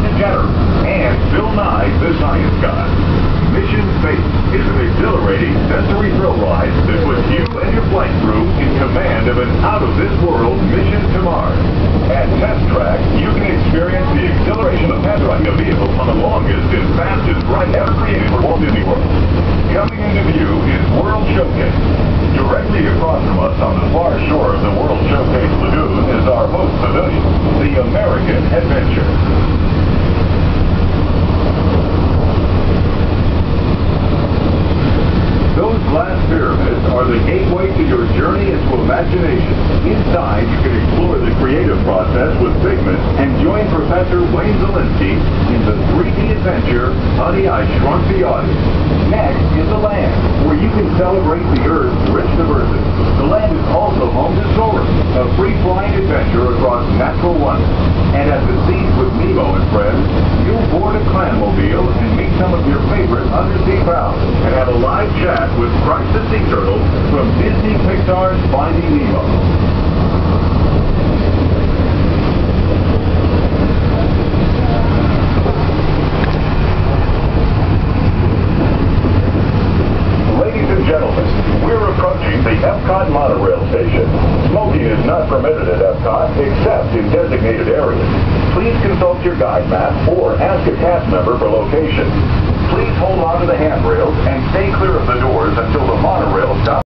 Ellen DeGeneres, and Bill Nye, the Science Guy. Mission Space is an exhilarating sensory thrill ride that puts you and your flight crew in command of an out-of-this-world mission to Mars. At Test Track, you can experience the exhilaration of driving a vehicle on the longest and fastest ride ever created for Walt Disney World. Coming into view is World Showcase. Directly across from us on the far shore of the World Showcase Lagoon is our host pavilion, the American Adventure. Those glass pyramids are the gateway to your journey into imagination. Inside, you can explore the creative process with Figment and join Professor Wayne Szalinski in the 3D adventure, Honey, I Shrunk the Audience. Next is the land, where you can celebrate the Earth's rich diversity. The land is also home to Soarin', a free-flying adventure across natural wonders. And at the Seas with Nemo and Friends, you'll board a clanmobile and meet some of your favorite undersea pals and have a live chat with Christ the Sea Turtle from Disney Pixar's Finding Nemo. Ladies and gentlemen, we're approaching the Epcot monorail station. Smoking is not permitted at Epcot except in designated areas. Please consult your guide map or ask a cast member for location. Please hold on to the handrails and stay clear of the doors until the monorail stops.